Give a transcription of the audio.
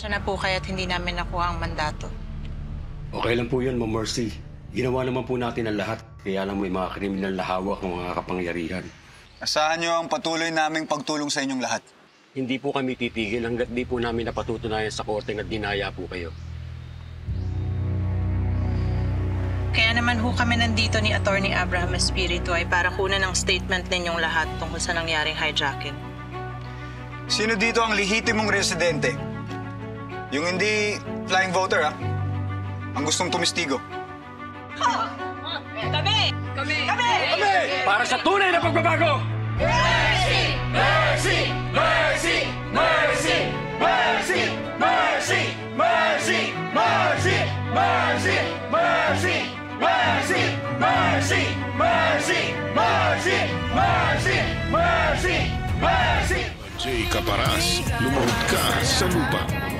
Siya na po kaya't hindi namin nakuha ang mandato. Okay lang po yun, Ma'am Mercy. Ginawa naman po natin ang lahat. Kaya lang may mga kriminal na hawak ng mga kapangyarihan. Asahan niyo ang patuloy naming pagtulong sa inyong lahat. Hindi po kami titigil hanggat di po namin napatutunayan sa korte na dinaya po kayo. Kaya naman ho kami nandito ni Attorney Abraham Espiritu ay para kunan ng statement ninyong lahat tungkol sa nangyaring hijacking. Sino dito ang lehitimong residente? Yung hindi flying voter, ha? Ang gustong tumistigo. Kami! Para sa tunay na pagbabago! Mercy! Mercy! Mercy! Mercy! Mercy! Mercy! Mercy! Mercy! Mercy! Mercy! Mercy! Mercy! Mercy! Mercy! Mercy! Mercy! Mercy! Jay Caparas, lumuhod ka sa lupa.